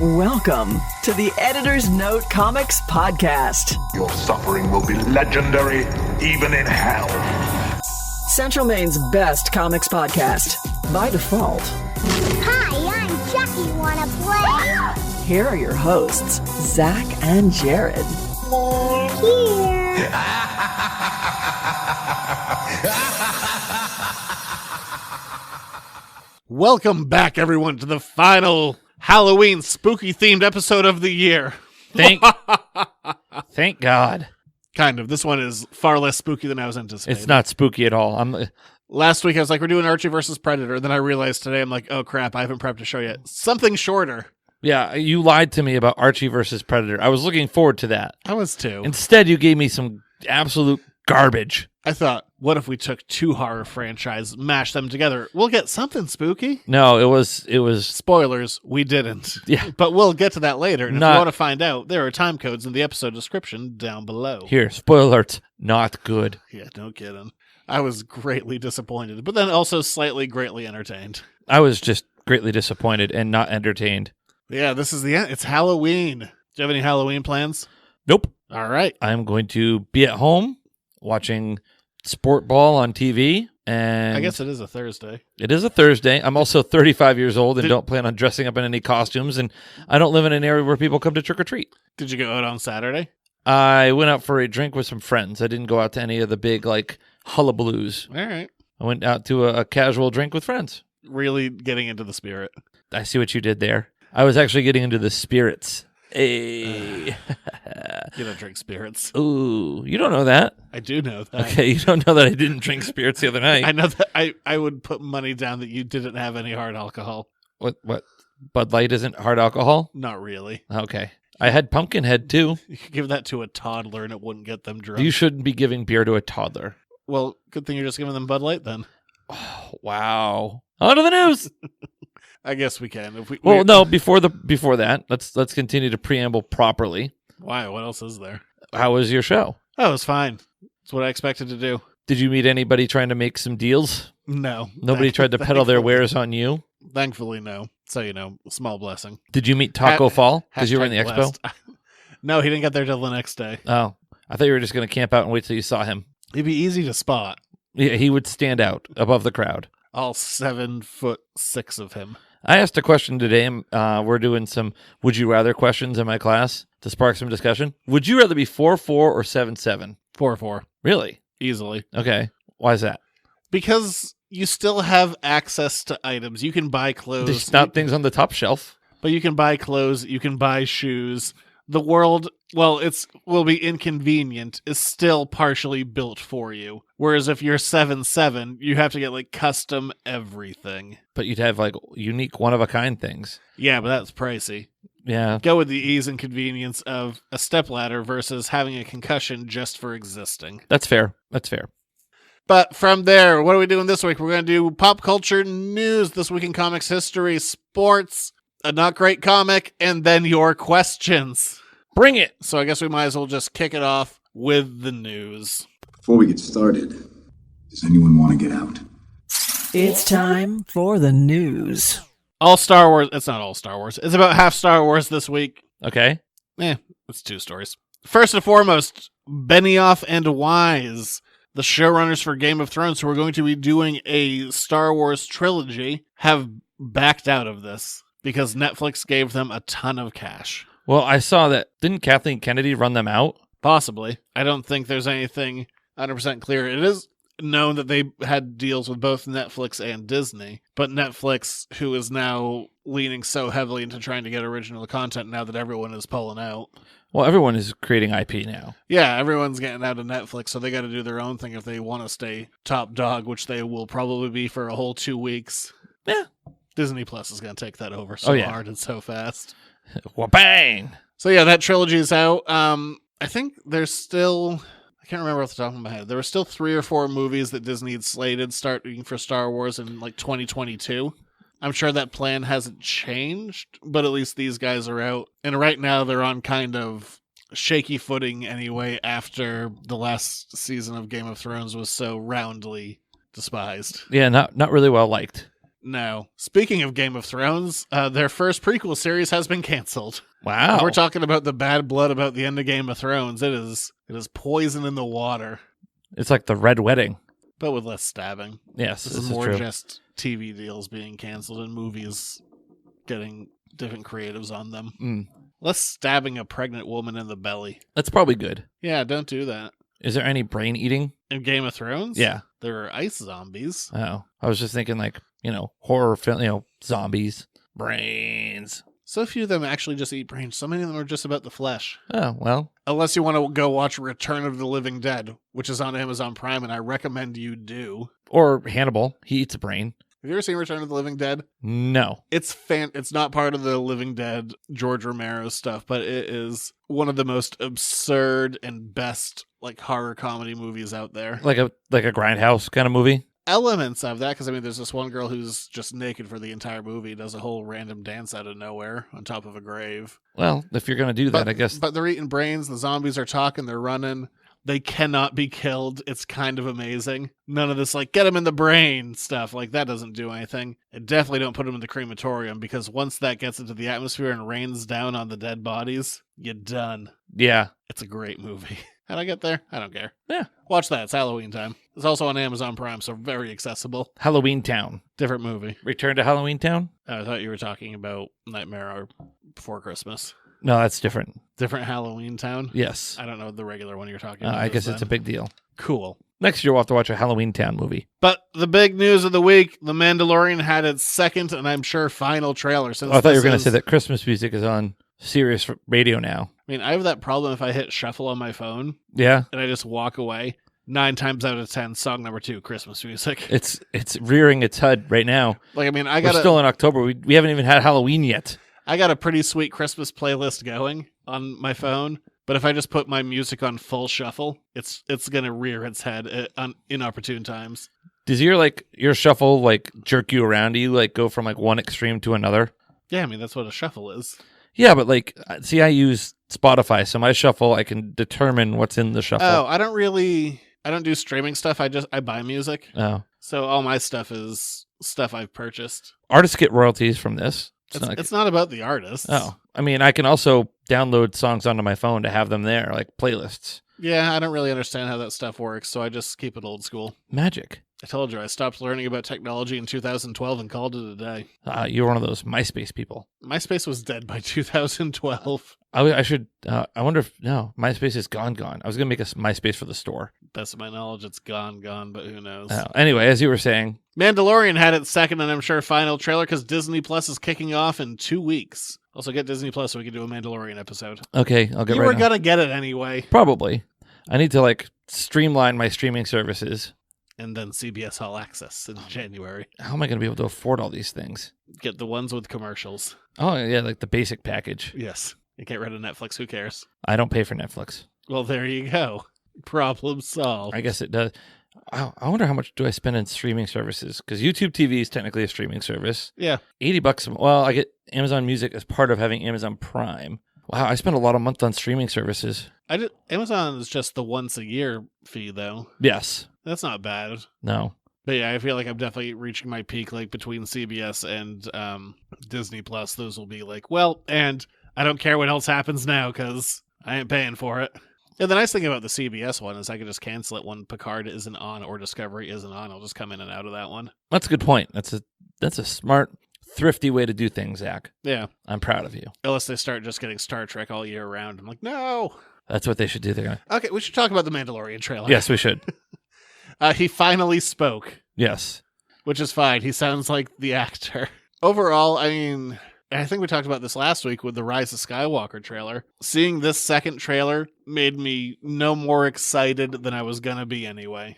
Welcome to the Editor's Note Comics Podcast. Your suffering will be legendary, even in hell. Central Maine's best comics podcast, by default. Hi, I'm Chucky. Wanna play? Here are your hosts, Zach and Jared. They're here. Welcome back, everyone, to the final Halloween spooky-themed episode of the year. Thank God. Kind of. This one is far less spooky than I was anticipating. It's not spooky at all. Last week, I was like, we're doing Archie versus Predator. Then I realized today, I'm like, oh, crap, I haven't prepped a show yet. Something shorter. Yeah, you lied to me about Archie versus Predator. I was looking forward to that. I was too. Instead, you gave me some absolute garbage. I thought, what if we took two horror franchises, mashed them together? We'll get something spooky. No, it was. Spoilers, we didn't. Yeah. But we'll get to that later. And if you want to find out, there are time codes in the episode description down below. Here, spoiler alerts, not good. Yeah, no kidding. I was greatly disappointed, but then also slightly greatly entertained. I was just greatly disappointed and not entertained. Yeah, this is the end. It's Halloween. Do you have any Halloween plans? Nope. All right. I'm going to be at home watching sport ball on TV. And I guess it is a Thursday. It is a Thursday. I'm also 35 years old and don't plan on dressing up in any costumes. And I don't live in an area where people come to trick or treat. Did you go out on Saturday? I went out for a drink with some friends. I didn't go out to any of the big, hullabaloos. All right. I went out to a casual drink with friends. Really getting into the spirit. I see what you did there. I was actually getting into the spirits. Hey. You don't drink spirits. Ooh, you don't know that. I do know that. Okay, you don't know that I didn't drink spirits the other night. I know that I would put money down that you didn't have any hard alcohol. What? Bud Light isn't hard alcohol? Not really. Okay. I had Pumpkinhead, too. You could give that to a toddler and it wouldn't get them drunk. You shouldn't be giving beer to a toddler. Well, good thing you're just giving them Bud Light then. Oh, wow. On to the news. I guess we can. No, before that, let's continue to preamble properly. Why? What else is there? How was your show? Oh, it was fine. It's what I expected to do. Did you meet anybody trying to make some deals? No. Nobody tried to peddle their wares on you? Thankfully, no. So, small blessing. Did you meet Taco Fall? Because you were in the expo? No, he didn't get there till the next day. Oh, I thought you were just going to camp out and wait till you saw him. It'd be easy to spot. Yeah, he would stand out above the crowd. All 7'6" of him. I asked a question today. We're doing some would you rather questions in my class to spark some discussion. Would you rather be 4'4" or 7'7"? 4'4". Really? Easily. Okay. Why is that? Because you still have access to items. You can buy clothes. There's not things on the top shelf. But you can buy clothes. You can buy shoes. The world, well, will be inconvenient, is still partially built for you. Whereas if you're 7'7", you have to get custom everything. But you'd have unique one-of-a-kind things. Yeah, but that's pricey. Yeah. Go with the ease and convenience of a stepladder versus having a concussion just for existing. That's fair. But from there, what are we doing this week? We're going to do pop culture news, this week in comics history, sports, a not great comic, and then your questions. Bring it. So I guess we might as well just kick it off with the news. Before we get started, does anyone want to get out? It's time for the news. All Star Wars. It's not all Star Wars. It's about half Star Wars this week. Okay. It's two stories. First and foremost, Benioff and Weiss, the showrunners for Game of Thrones, who are going to be doing a Star Wars trilogy, have backed out of this because Netflix gave them a ton of cash. Well, I saw that. Didn't Kathleen Kennedy run them out? Possibly. I don't think there's anything 100% clear. It is known that they had deals with both Netflix and Disney, but Netflix, who is now leaning so heavily into trying to get original content now that everyone is pulling out. Well, everyone is creating IP now. Yeah, everyone's getting out of Netflix, so they got to do their own thing if they want to stay top dog, which they will probably be for a whole 2 weeks. Yeah. Disney Plus is going to take that over so hard and so fast. Wha-bang! So yeah, that trilogy is out. I think there's still, I can't remember off the top of my head, there were still 3 or 4 movies that Disney had slated starting for Star Wars in 2022. I'm sure that plan hasn't changed, but at least these guys are out. And right now they're on kind of shaky footing anyway after the last season of Game of Thrones was so roundly despised. Yeah, not really well liked. No. Speaking of Game of Thrones, their first prequel series has been canceled. Wow. If we're talking about the bad blood about the end of Game of Thrones, it is poison in the water, It's like the Red Wedding. but with less stabbing. Yes, This this is is more true. just TV deals being canceled and movies getting different creatives on them. Mm. Less stabbing a pregnant woman in the belly. That's probably good. Yeah, don't do that. Is there any brain eating? In Game of Thrones? Yeah. There are ice zombies. Oh, I was just thinking like, horror film, zombies, brains. So few of them actually just eat brains. So many of them are just about the flesh. Oh, well, Unless you want to go watch Return of the Living Dead, which is on Amazon Prime, and I recommend you do. or Hannibal. He eats a brain. Have you ever seen Return of the Living Dead? No. It's not part of the Living Dead George Romero stuff, but it is one of the most absurd and best like horror comedy movies out there. Like a Grindhouse kind of movie? Elements of that, because there's this one girl who's just naked for the entire movie, does a whole random dance out of nowhere on top of a grave. Well, if you're going to do that, I guess. But they're eating brains, the zombies are talking, they're running. They cannot be killed. It's kind of amazing. None of this, like, get them in the brain stuff. Like, that doesn't do anything. And definitely don't put them in the crematorium, because once that gets into the atmosphere and rains down on the dead bodies, you're done. Yeah. It's a great movie. How'd I get there? I don't care. Yeah. Watch that. It's Halloween time. It's also on Amazon Prime, so very accessible. Halloween Town. Different movie. Return to Halloween Town? Oh, I thought you were talking about Nightmare Before Christmas. No, that's different. Different Halloween Town? Yes. I don't know the regular one you're talking about. I guess it's a big deal. Cool. Next year, we'll have to watch a Halloween Town movie. But the big news of the week, The Mandalorian had its second and I'm sure final trailer. Since I thought you were going to this say that Christmas music is on Sirius radio now. I mean, I have that problem if I hit shuffle on my phone Yeah. and I just walk away. 9 times out of 10, song number 2, Christmas music. It's rearing its head right now. Like, I mean, We're still in October. We haven't even had Halloween yet. I got a pretty sweet Christmas playlist going on my phone, but if I just put my music on full shuffle, it's gonna rear its head at inopportune times. Does your shuffle like jerk you around? Do you like go from like one extreme to another? Yeah, I mean that's what a shuffle is. Yeah, but like, see, I use Spotify, so my shuffle, I can determine what's in the shuffle. Oh, I don't do streaming stuff. I buy music. Oh. So all my stuff is stuff I've purchased. Artists get royalties from this. It's not about the artists. Oh, I mean, I can also download songs onto my phone to have them there, like playlists. Yeah, I don't really understand how that stuff works, so I just keep it old school. Magic. I told you, I stopped learning about technology in 2012 and called it a day. You're one of those MySpace people. MySpace was dead by 2012. I should. I wonder if MySpace is gone. I was gonna make a MySpace for the store. Best of my knowledge, it's gone, but who knows? Anyway, as you were saying, Mandalorian had its second and I'm sure final trailer because Disney Plus is kicking off in 2 weeks. Also, get Disney Plus so we can do a Mandalorian episode. Okay, I'll get you right were on. gonna get it anyway, Probably. I need to like streamline my streaming services. and then CBS All Access in January. How am I going to be able to afford all these things? Get the ones with commercials. Oh yeah, like the basic package. Yes, you get rid of Netflix. Who cares? I don't pay for Netflix. Well, there you go. Problem solved. I guess it does. I wonder how much do I spend in streaming services? Because YouTube TV is technically a streaming service. Yeah. $80. Well, I get Amazon Music as part of having Amazon Prime. Wow, I spend a lot of month on streaming services. Amazon is just the once a year fee, though. Yes. That's not bad. No. But yeah, I feel like I'm definitely reaching my peak, like between CBS and Disney Plus. Those will be like, well, and I don't care what else happens now because I ain't paying for it. And the nice thing about the CBS one is I can just cancel it when Picard isn't on or Discovery isn't on. I'll just come in and out of that one. That's a good point. That's a smart, thrifty way to do things, Zach. Yeah. I'm proud of you. Unless they start just getting Star Trek all year round. I'm like, no. That's what they should do. They're gonna... Okay, we should talk about the Mandalorian trailer. Yes, we should. He finally spoke. Yes. Which is fine. He sounds like the actor. Overall, I mean, I think we talked about this last week with the Rise of Skywalker trailer. Seeing this second trailer made me no more excited than I was going to be anyway.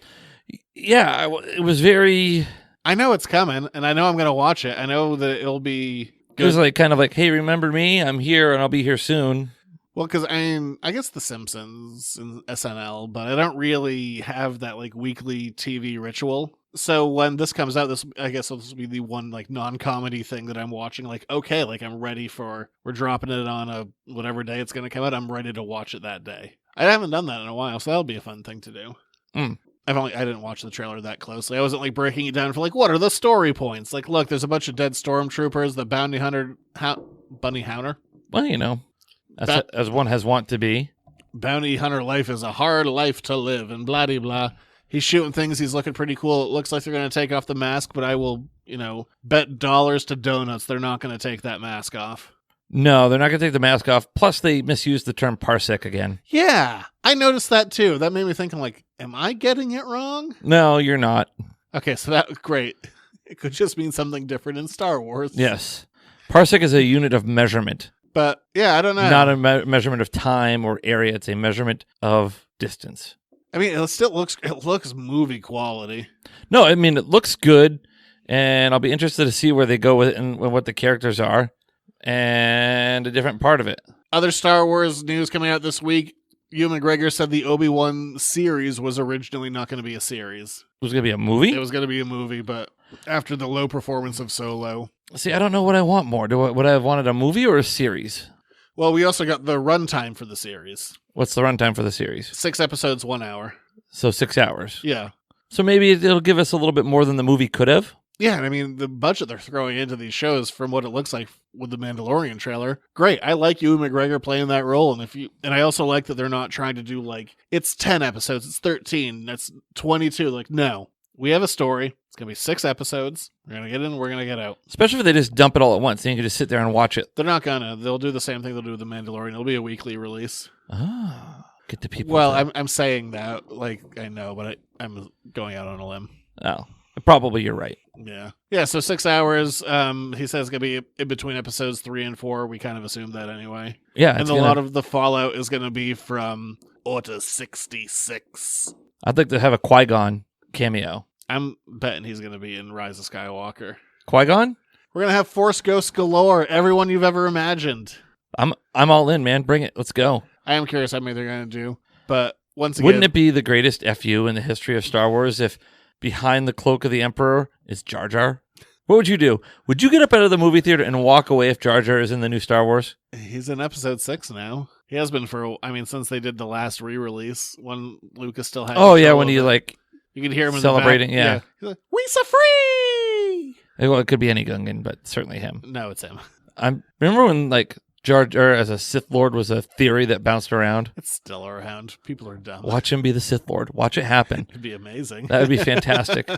Yeah, it was very... I know it's coming, and I know I'm going to watch it. I know that it'll be good. It was like kind of like, hey, remember me? I'm here, and I'll be here soon. Well, because I guess The Simpsons and SNL, but I don't really have that like weekly TV ritual. So when this comes out, I guess this will be the one like non-comedy thing that I'm watching. Like, okay, like I'm ready we're dropping it on a whatever day it's going to come out. I'm ready to watch it that day. I haven't done that in a while, so that'll be a fun thing to do. I didn't watch the trailer that closely. I wasn't like breaking it down for like, what are the story points? Like, look, there's a bunch of dead stormtroopers. The bounty hunter, bunny hunter. Well, as one has want to be. Bounty hunter life is a hard life to live, and blah de blah. He's shooting things. He's looking pretty cool. It looks like they're going to take off the mask, but I will, bet dollars to donuts they're not going to take that mask off. No, they're not going to take the mask off. Plus, they misused the term parsec again. Yeah, I noticed that too. That made me think, I'm like, am I getting it wrong? No, you're not. Okay, so that was great. It could just mean something different in Star Wars. Yes. Parsec is a unit of measurement. But, yeah, I don't know. Not a measurement of time or area. It's a measurement of distance. I mean, it looks movie quality. No, I mean, it looks good, and I'll be interested to see where they go with it and what the characters are, and a different part of it. Other Star Wars news coming out this week. Ewan McGregor said the Obi-Wan series was originally not going to be a series. It was going to be a movie? It was going to be a movie, but after the low performance of Solo. See, I don't know what I want more. Would I have wanted a movie or a series? Well, we also got the runtime for the series. What's the runtime for the series? 6 episodes, 1 hour. So 6 hours. Yeah. So maybe it'll give us a little bit more than the movie could have. Yeah, and I mean, the budget they're throwing into these shows from what it looks like with the Mandalorian trailer, great. I like Ewan McGregor playing that role, and I also like that they're not trying to do like, it's 10 episodes, it's 13, that's 22. Like, no. We have a story. It's going to be 6 episodes. We're going to get in, we're going to get out. Especially if they just dump it all at once, then you can just sit there and watch it. They're not going to. They'll do the same thing they'll do with the Mandalorian. It'll be a weekly release. Get the people. Well, I'm saying that, like, I know, but I'm going out on a limb. Oh, probably you're right. Yeah. Yeah, so 6 hours. He says it's going to be in between episodes 3 and 4. We kind of assumed that anyway. Yeah. And a lot of the fallout is going to be from Order 66. I'd like to have a Qui-Gon cameo. I'm betting he's going to be in Rise of Skywalker. Qui-Gon? We're going to have Force ghosts galore. Everyone you've ever imagined. I'm all in, man. Bring it. Let's go. I am curious how many they're going to do. But once again... Wouldn't it be the greatest FU in the history of Star Wars if behind the cloak of the Emperor is Jar Jar? What would you do? Would you get up out of the movie theater and walk away if Jar Jar is in the new Star Wars? He's in episode 6 now. He has been since they did the last re-release when Lucas still had... Oh, yeah, when he, like... You can hear him celebrating, in the back. yeah. He's like, "We so free!" Well, it could be any Gungan, but certainly him. No, it's him. I remember when, like, Jar Jar as a Sith Lord was a theory that bounced around. It's still around. People are dumb. Watch him be the Sith Lord. Watch it happen. It'd be amazing. That would be fantastic.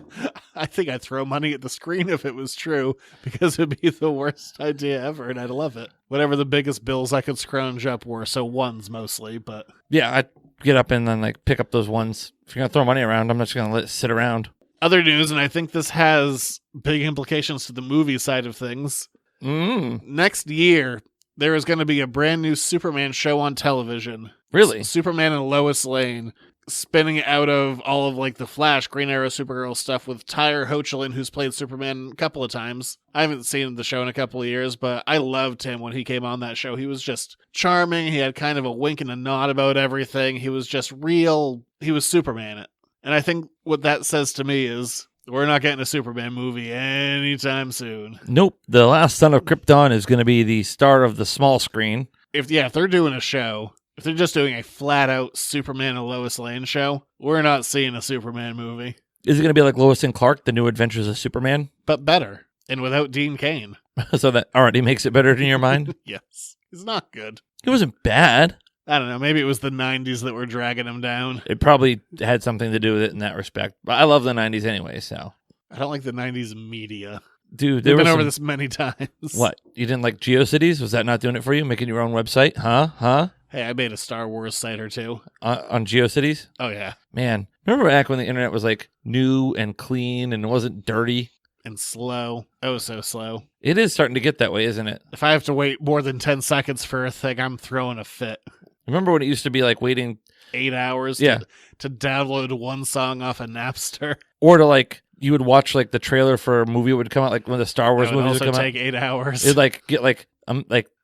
I think I'd throw money at the screen if it was true, because it'd be the worst idea ever, and I'd love it. Whatever the biggest bills I could scrounge up were, so ones mostly, but... Yeah, I'd get up and then, like, pick up those ones. If you're going to throw money around, I'm not just going to let it sit around. Other news, and I think this has big implications to the movie side of things. Next year, there is going to be a brand new Superman show on television. Really? Superman and Lois Lane, spinning out of all of like the Flash, Green Arrow, Supergirl stuff with Tyre Hoechlin, who's played Superman a couple of times. I haven't seen the show in a couple of years, but I loved him when he came on that show. He was just charming. He had kind of a wink and a nod about everything. He was just real. He was Superman. And I think what that says to me is we're not getting a Superman movie anytime soon. Nope. The Last Son of Krypton is going to be the star of the small screen. If they're doing a show, if they're just doing a flat-out Superman and Lois Lane show, we're not seeing a Superman movie. Is it going to be like Lois and Clark, The New Adventures of Superman? But better, and without Dean Cain. So that already makes it better in your mind? Yes. He's not good. It wasn't bad. I don't know. Maybe it was the 90s that were dragging him down. It probably had something to do with it in that respect. But I love the 90s anyway, so. I don't like the 90s media. Dude, We've been over this many times. What? You didn't like GeoCities? Was that not doing it for you? Making your own website? Huh? Hey, I made a Star Wars site or two. On GeoCities? Oh, yeah. Man, remember back when the internet was like new and clean and it wasn't dirty? And slow. Oh, so slow. It is starting to get that way, isn't it? If I have to wait more than 10 seconds for a thing, I'm throwing a fit. Remember when it used to be like waiting 8 hours Yeah. to download one song off of Napster? Or to like, you would watch like the trailer for a movie that would come out, like when the Star Wars It would movies also would come take out. 8 hours. It'd like get like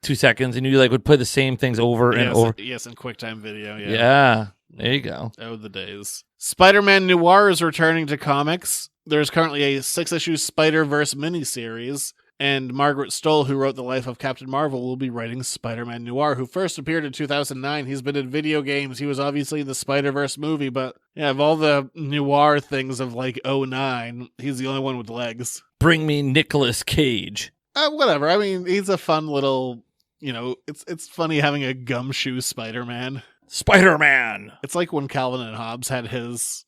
2 seconds and you like would play the same things over and over. Yes, in QuickTime Video. Yeah. Yeah. There you go. Oh, the days. Spider-Man Noir is returning to comics. There's currently a 6-issue Spider-Verse miniseries. And Margaret Stoll, who wrote The Life of Captain Marvel, will be writing Spider-Man Noir, who first appeared in 2009. He's been in video games. He was obviously in the Spider-Verse movie, but yeah, of all the noir things of like '09, he's the only one with legs. Bring me Nicolas Cage. Whatever. I mean, he's a fun little, it's funny having a gumshoe Spider-Man. Spider-Man. It's like when Calvin and Hobbes had his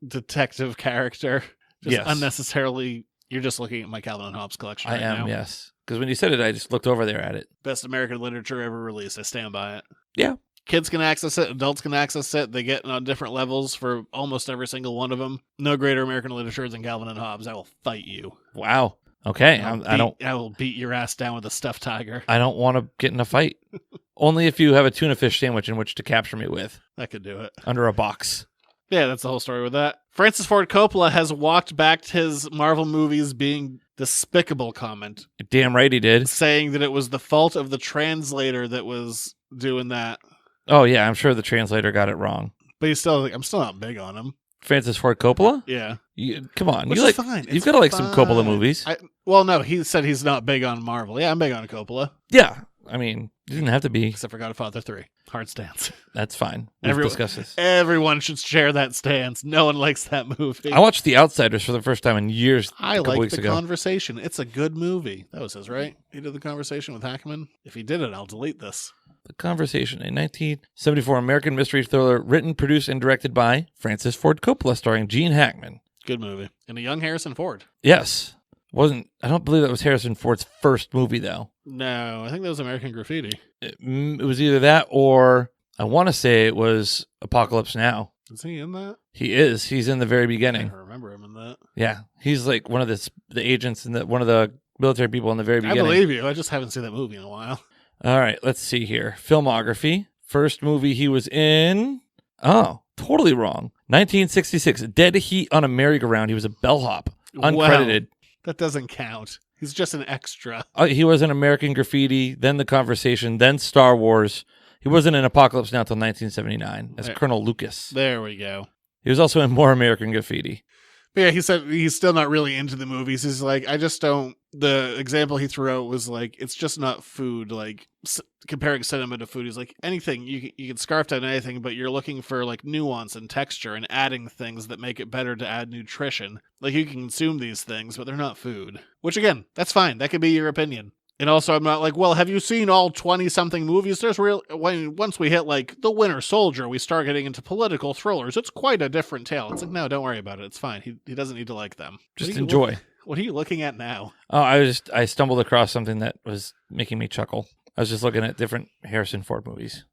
detective character. Just unnecessarily, you're just looking at my Calvin and Hobbes collection right now. I am, yes. Because when you said it, I just looked over there at it. Best American literature ever released. I stand by it. Yeah. Kids can access it. Adults can access it. They get it on different levels for almost every single one of them. No greater American literature than Calvin and Hobbes. I will fight you. Wow. Okay. I will beat your ass down with a stuffed tiger. I don't want to get in a fight. Only if you have a tuna fish sandwich in which to capture me with. I could do it. Under a box. Yeah, that's the whole story with that. Francis Ford Coppola has walked back his Marvel movies being despicable comment. Damn right he did. Saying that it was the fault of the translator that was doing that. Oh, yeah, I'm sure the translator got it wrong. But I'm still not big on him. Francis Ford Coppola? Yeah. Come on. Which is fine. You've got to like some Coppola movies. No, he said he's not big on Marvel. Yeah, I'm big on Coppola. Yeah. I mean, you didn't have to be. Except for Godfather 3. Hard stance. That's fine. We've discussed this. Everyone should share that stance. No one likes that movie. I watched The Outsiders for the first time in years. I like The Conversation. It's a good movie. That was his, right? He did The Conversation with Hackman. If he did it, I'll delete this. The Conversation, a 1974 American mystery thriller written, produced, and directed by Francis Ford Coppola, starring Gene Hackman. Good movie. And a young Harrison Ford. Yes. I don't believe that was Harrison Ford's first movie, though. No, I think that was American Graffiti. It was either that or I want to say it was Apocalypse Now. Is he in that? He is. He's in the very beginning. I remember him in that. Yeah. He's like one of the agents and one of the military people in the very beginning. I believe you. I just haven't seen that movie in a while. All right. Let's see here. Filmography. First movie he was in. Oh, totally wrong. 1966. Dead Heat on a Merry-Go-Round. He was a bellhop. Uncredited. Wow. That doesn't count. He's just an extra. He was in American Graffiti, then The Conversation, then Star Wars. He wasn't in Apocalypse Now until 1979 as Colonel Lucas. There we go. He was also in more American Graffiti. But yeah, he said he's still not really into the movies. He's like, I just don't. The example he threw out was like, it's just not food. Like comparing cinema to food, he's like, anything you can scarf down anything, but you're looking for like nuance and texture and adding things that make it better to add nutrition. Like you can consume these things, but they're not food. Which again, that's fine. That could be your opinion. And also, I'm not like, well, have you seen all 20-something movies? Once we hit, like, The Winter Soldier, we start getting into political thrillers. It's quite a different tale. It's like, no, don't worry about it. It's fine. He doesn't need to like them. Just enjoy. What are you looking at now? Oh, I stumbled across something that was making me chuckle. I was just looking at different Harrison Ford movies.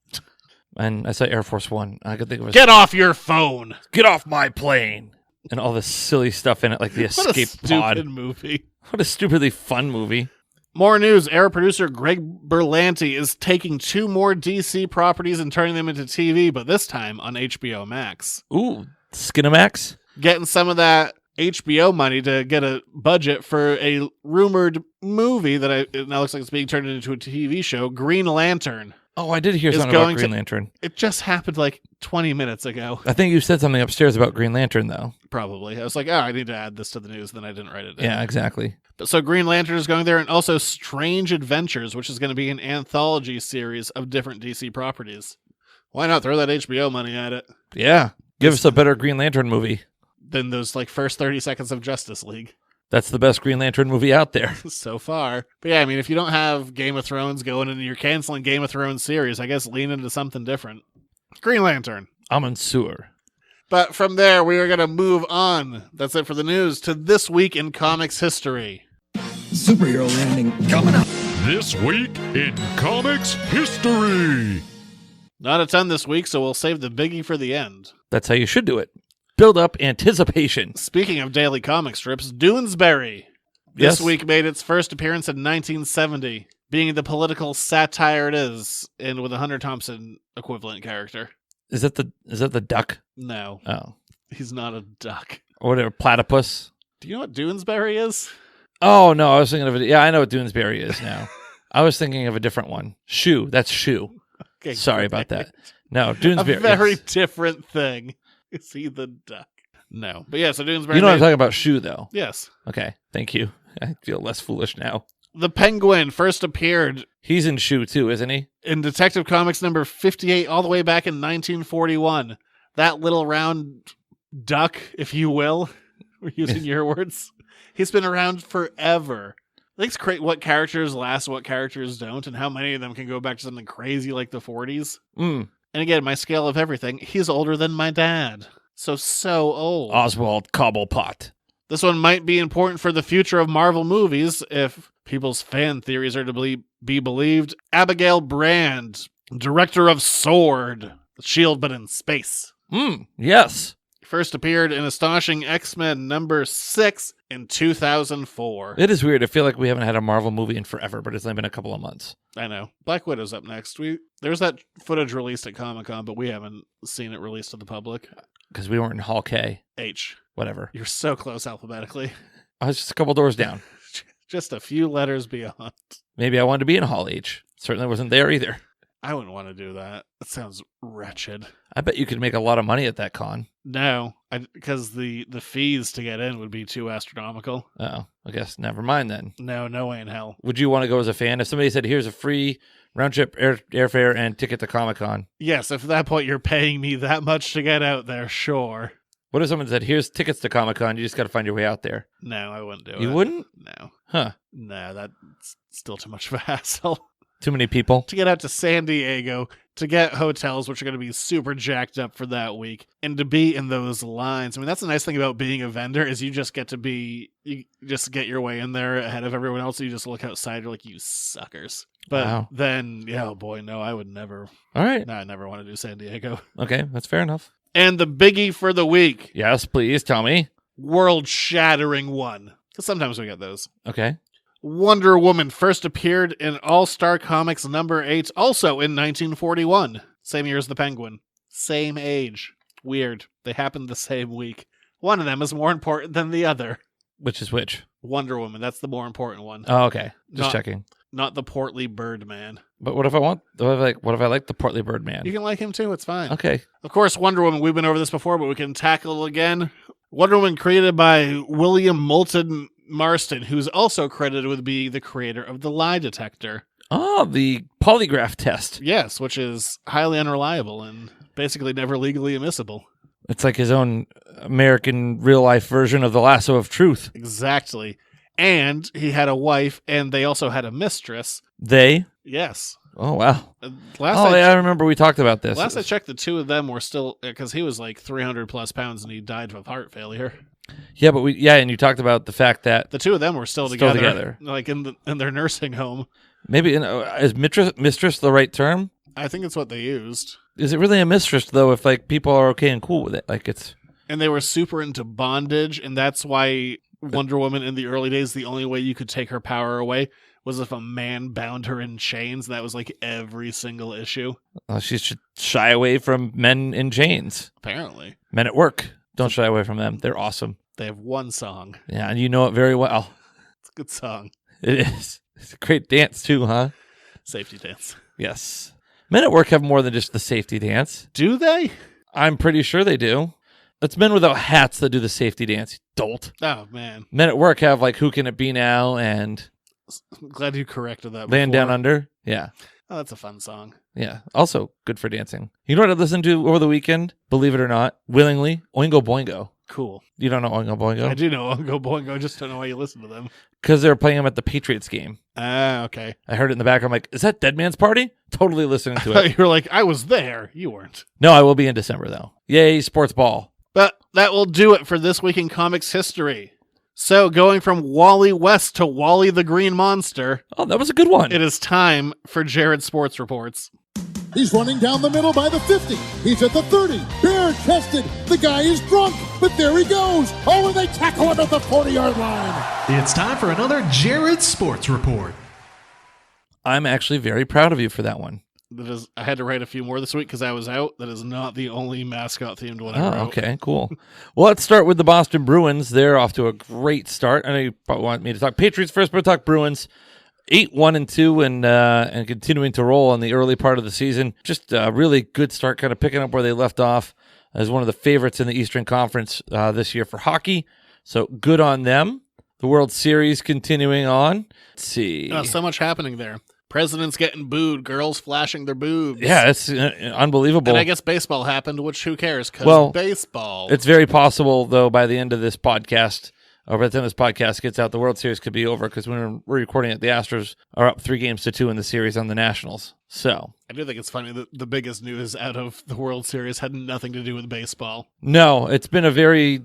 And I saw Air Force One. I could think of Get off your phone! Get off my plane! And all this silly stuff in it, like the escape pod. What a stupid movie. What a stupidly fun movie. More news. Era producer Greg Berlanti is taking 2 more DC properties and turning them into TV, but this time on HBO Max. Ooh, Skinamax? Getting some of that HBO money to get a budget for a rumored movie that it now looks like it's being turned into a TV show, Green Lantern. Oh, I did hear something about Green Lantern. It just happened like 20 minutes ago. I think you said something upstairs about Green Lantern, though. Probably. I was like, I need to add this to the news, then I didn't write it down. Yeah, exactly. So Green Lantern is going there, and also Strange Adventures, which is going to be an anthology series of different DC properties. Why not throw that HBO money at it? Yeah. Give us a better Green Lantern movie than those like first 30 seconds of Justice League. That's the best Green Lantern movie out there. So far. But yeah, I mean, if you don't have Game of Thrones going and you're canceling Game of Thrones series, I guess lean into something different. Green Lantern. I'm sewer. But from there, we are going to move on. That's it for the news to This Week in Comics History. Superhero landing coming up. This week in comics history. Not a ton this week, so we'll save the biggie for the end. That's how you should do it. Build up anticipation. Speaking of daily comic strips, Doonesbury this week made its first appearance in 1970, being the political satire it is, and with a Hunter Thompson equivalent character. Is that the duck? No. Oh. He's not a duck. Or whatever, platypus. Do you know what Doonesbury is? Oh, no, I was thinking of it. Yeah, I know what Doonesbury is now. I was thinking of a different one. Shoe. That's Shoe. Okay, sorry about that. No, Doonesbury. A very different thing. Is he the duck? No. But yeah, so Doonesbury. You know what I'm talking about, Shoe, though? Yes. Okay, thank you. I feel less foolish now. The Penguin first appeared He's in Shoe, too, isn't he? in Detective Comics number 58 all the way back in 1941. That little round duck, if you will. We're using your words. He's been around forever. I think it's great what characters last, what characters don't, and how many of them can go back to something crazy like the 40s. Mm. And again, my scale of everything, he's older than my dad. So old. Oswald Cobblepot. This one might be important for the future of Marvel movies if people's fan theories are to be believed. Abigail Brand, director of Sword, S.H.I.E.L.D. but in space. Yes. First appeared in Astonishing X-Men number 6 in 2004. It is weird. I feel like we haven't had a Marvel movie in forever, but it's only been a couple of months. I know. Black Widow's up next. There's that footage released at Comic-Con, but we haven't seen it released to the public. Because we weren't in Hall K. H. Whatever. You're so close alphabetically. I was just a couple doors down. Just a few letters beyond. Maybe I wanted to be in Hall H. Certainly wasn't there either. I wouldn't want to do that. That sounds wretched. I bet you could make a lot of money at that con. No, because the fees to get in would be too astronomical. Oh, I guess never mind then. No way in hell. Would you want to go as a fan? If somebody said, here's a free round trip airfare and ticket to Comic-Con. Yes, if at that point you're paying me that much to get out there, sure. What if someone said, here's tickets to Comic-Con, you just got to find your way out there? No, I wouldn't do it. You wouldn't? No. Huh. No, that's still too much of a hassle. Too many people? To get out to San Diego, to get hotels, which are going to be super jacked up for that week, and to be in those lines. I mean, that's the nice thing about being a vendor is you just get your way in there ahead of everyone else. You just look outside, you're like, you suckers. But then, oh boy, no, I would never. All right. No, I never want to do San Diego. Okay, that's fair enough. And the biggie for the week. Yes, please tell me. World-shattering one. Because sometimes we get those. Okay. Wonder Woman first appeared in All-Star Comics number 8, also in 1941. Same year as the Penguin. Same age. Weird. They happened the same week. One of them is more important than the other. Which is which? Wonder Woman. That's the more important one. Oh, okay. Just Not- checking. Not the portly Birdman. But what if I like the portly Birdman? You can like him too. It's fine. Okay. Of course, Wonder Woman. We've been over this before, but we can tackle it again. Wonder Woman created by William Moulton Marston, who's also credited with being the creator of the lie detector. Oh, the polygraph test. Yes, which is highly unreliable and basically never legally admissible. It's like his own American real-life version of the lasso of truth. Exactly. And he had a wife, and they also had a mistress. They? Yes. Oh, wow. I I remember we talked about this. Last I checked, the two of them were still, because he was like 300 plus pounds and he died of heart failure. Yeah, and you talked about the fact that The two of them were still together. Like in their nursing home. maybe is mistress the right term? I think it's what they used. Is it really a mistress though? If like people are okay and cool with it, like it's. And they were super into bondage, and that's why Wonder Woman in the early days, the only way you could take her power away was if a man bound her in chains. And that was like every single issue. She should shy away from men in chains. Apparently. Men at work. Don't shy away from them. They're awesome. They have one song. Yeah, and you know it very well. It's a good song. It is. It's a great dance too, huh? Safety dance. Yes. Men at work have more than just the safety dance. Do they? I'm pretty sure they do. It's men without hats that do the safety dance, you dolt. Oh, man. Men at work have like Who Can It Be Now and I'm glad you corrected that. Land before. Down Under. Yeah. Oh, that's a fun song. Yeah. Also good for dancing. You know what I listened to over the weekend? Believe it or not, willingly? Oingo Boingo. Cool. You don't know Oingo Boingo? I do know Oingo Boingo. I just don't know why you listen to them. Because they were playing them at the Patriots game. Ah, okay. I heard it in the background. I'm like, is that Dead Man's Party? Totally listening to it. You were like, I was there. You weren't. No, I will be in December, though. Yay, sports ball. But that will do it for this week in comics history. So, going from Wally West to Wally the Green Monster, Oh, that was a good one. it is time for Jared Sports Reports. He's running down the middle by the 50. He's at the 30. Bare-chested. The guy is drunk, but there he goes. Oh, and they tackle him at the 40-yard line. It's time for another Jared Sports Report. I'm actually very proud of you for that one. I had to write a few more this week because I was out. That is not the only mascot-themed one I wrote. Oh, okay, cool. Well, let's start with the Boston Bruins. They're off to a great start. I know you probably want me to talk Patriots first, but I'll talk Bruins. 8-1-2 and continuing to roll in the early part of the season. Just a really good start, kind of picking up where they left off as one of the favorites in the Eastern Conference this year for hockey. So good on them. The World Series continuing on. Let's see. Oh, so much happening there. Presidents getting booed, girls flashing their boobs. Yeah, it's unbelievable. And I guess baseball happened, which who cares? Because baseball. It's very possible, though, by the end of this podcast, or by the time this podcast gets out, the World Series could be over because when we're recording it, the Astros are up 3-2 in the series on the Nationals. So I do think it's funny that the biggest news out of the World Series had nothing to do with baseball. No, it's been a very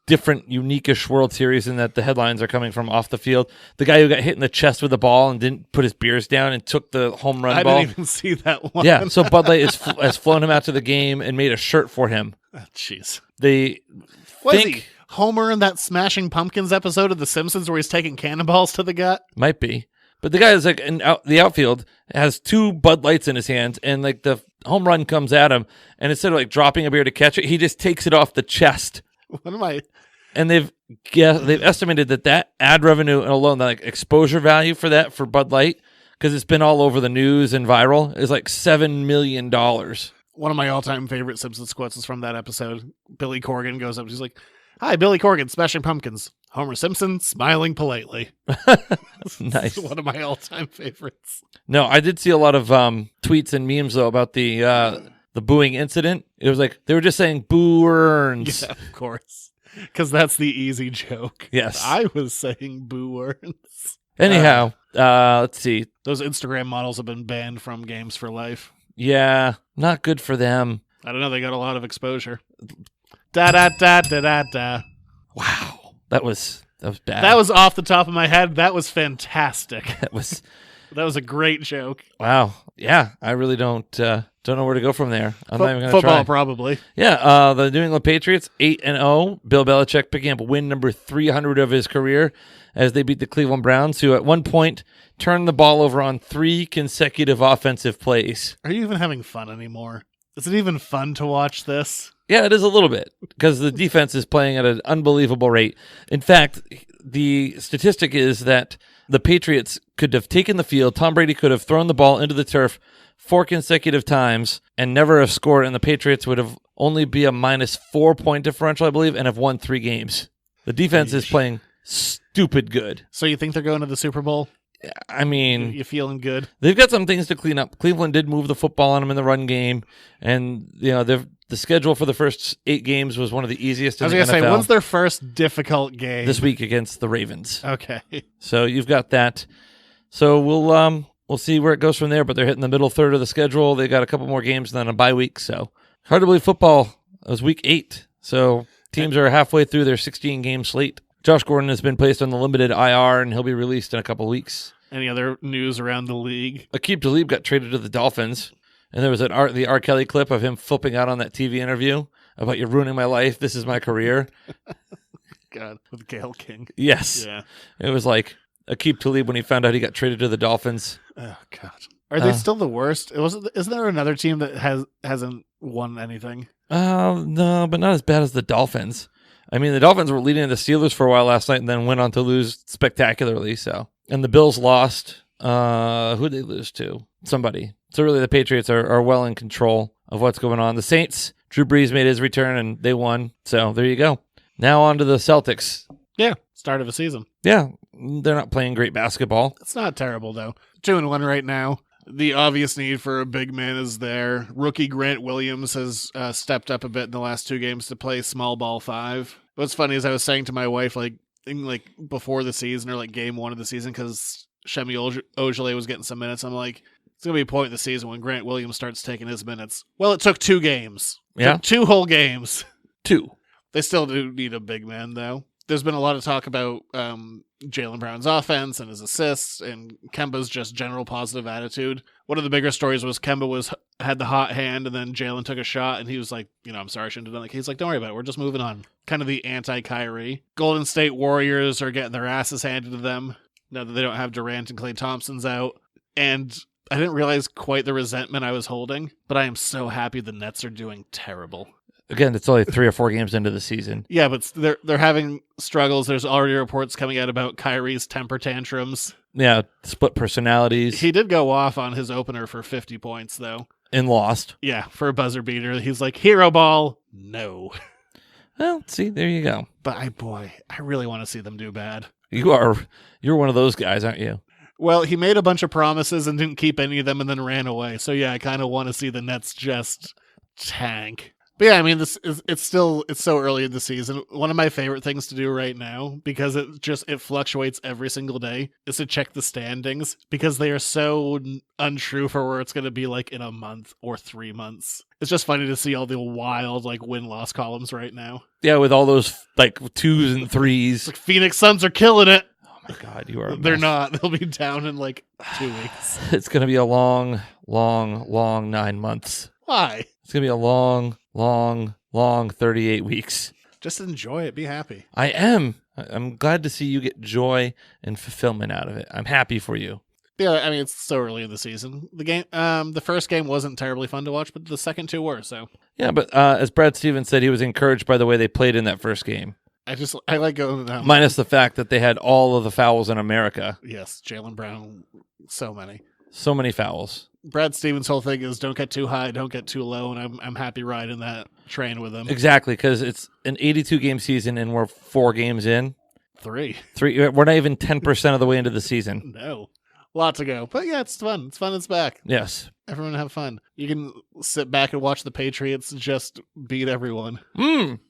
different, unique-ish World Series in that the headlines are coming from off the field. The guy who got hit in the chest with the ball and didn't put his beers down and took the home run ball. I didn't even see that one. Yeah, so Bud Light has flown him out to the game and made a shirt for him. Jeez. What is he? Homer in that Smashing Pumpkins episode of The Simpsons where he's taking cannonballs to the gut? Might be. But the guy is like the outfield has 2 Bud Lights in his hands, and like the home run comes at him, and instead of like dropping a beer to catch it, he just takes it off the chest. What am I? And they've estimated that ad revenue alone, the like exposure value for that for Bud Light, because it's been all over the news and viral, is like $7 million. One of my all-time favorite Simpsons quotes is from that episode. Billy Corgan goes up, he's like, "Hi, Billy Corgan, Smashing Pumpkins." Homer Simpson smiling politely. Nice. One of my all-time favorites. No, I did see a lot of tweets and memes though about the booing incident. It was like they were just saying "Boo Earns." Yeah, of course, because that's the easy joke. Yes, I was saying "Boo Earns." Anyhow, let's see. Those Instagram models have been banned from games for life. Yeah, not good for them. I don't know. They got a lot of exposure. Da da da da da da. Wow. That was bad. That was off the top of my head. That was fantastic. That was a great joke. Wow. Yeah, I really don't know where to go from there. I'm not even going to try. Football, probably. Yeah, the New England Patriots 8-0. Bill Belichick picking up win number 300 of his career as they beat the Cleveland Browns, who at one point turned the ball over on 3 consecutive offensive plays. Are you even having fun anymore? Is it even fun to watch this? Yeah, it is a little bit because the defense is playing at an unbelievable rate. In fact, the statistic is that the Patriots could have taken the field. Tom Brady could have thrown the ball into the turf 4 consecutive times and never have scored, and the Patriots would have only be a -4 point differential, I believe, and have won 3 games. The defense is playing stupid good. So you think they're going to the Super Bowl? I mean, you feeling good? They've got some things to clean up. Cleveland did move the football on them in the run game, and the schedule for the first 8 games was one of the easiest in the NFL. I was going to say, when's their first difficult game? This week against the Ravens. Okay. So you've got that. So we'll see where it goes from there, but they're hitting the middle third of the schedule. They got a couple more games and then a bye week. So hard to believe football. It was week 8. So teams are halfway through their 16-game slate. Josh Gordon has been placed on the limited IR, and he'll be released in a couple weeks. Any other news around the league? Aqib Talib got traded to the Dolphins, and there was the R. Kelly clip of him flipping out on that TV interview about "You're ruining my life. This is my career." God, with Gail King. Yes. Yeah. It was like Aqib Talib when he found out he got traded to the Dolphins. Oh God, are they still the worst? Isn't there another team that hasn't won anything? No, but not as bad as the Dolphins. I mean, the Dolphins were leading the Steelers for a while last night and then went on to lose spectacularly. And the Bills lost. Who'd they lose to? Somebody. So really the Patriots are well in control of what's going on. The Saints, Drew Brees made his return and they won. So there you go. Now on to the Celtics. Yeah, start of a season. Yeah, they're not playing great basketball. It's not terrible, though. 2-1 right now. The obvious need for a big man is there. Rookie Grant Williams has stepped up a bit in the last 2 games to play small ball 5. What's funny is I was saying to my wife, before the season or game 1 of the season, because Shemi Ojeleye was getting some minutes, I'm like, it's going to be a point in the season when Grant Williams starts taking his minutes. Well, it took 2 games. Yeah. 2 whole games. 2. They still do need a big man, though. There's been a lot of talk about Jaylen Brown's offense and his assists, and Kemba's just general positive attitude. One of the bigger stories was Kemba had the hot hand, and then Jaylen took a shot, and he was like, I'm sorry, I shouldn't have done that. He's like, don't worry about it. We're just moving on. Kind of the anti-Kyrie. Golden State Warriors are getting their asses handed to them now that they don't have Durant and Klay Thompson's out. And I didn't realize quite the resentment I was holding, but I am so happy the Nets are doing terrible. Again, it's only 3 or 4 games into the season. Yeah, but they're having struggles. There's already reports coming out about Kyrie's temper tantrums. Yeah, split personalities. He did go off on his opener for 50 points, though. And lost. Yeah, for a buzzer beater. He's like, hero ball, no. Well, see, there you go. But I really want to see them do bad. You're one of those guys, aren't you? Well, he made a bunch of promises and didn't keep any of them and then ran away. So yeah, I kind of want to see the Nets just tank. But yeah, I mean, it's so early in the season. One of my favorite things to do right now, because it fluctuates every single day, is to check the standings, because they are so untrue for where it's going to be like in a month or 3 months. It's just funny to see all the wild like win-loss columns right now. Yeah, with all those like 2s and 3s. Like Phoenix Suns are killing it. Oh my God, you are. They're not. They'll be down in like 2 weeks. It's going to be a long 9 months. Why? It's going to be a long 38 weeks. Just enjoy it. Be happy. I am. I'm glad to see you get joy and fulfillment out of it. I'm happy for you. Yeah, I mean, it's so early in the season. The first game wasn't terribly fun to watch, but the second two were, so. Yeah, but as Brad Stevens said, he was encouraged by the way they played in that first game. I like going down. Minus the fact that they had all of the fouls in America. Yes, Jaylen Brown, so many. So many fouls. Brad Stevens' whole thing is don't get too high, don't get too low, and I'm happy riding that train with him. Exactly, because it's an 82-game season and we're 4 games in. 3. We're not even 10% of the way into the season. No. Lot to go. But yeah, it's fun. It's fun. It's back. Yes. Everyone have fun. You can sit back and watch the Patriots just beat everyone.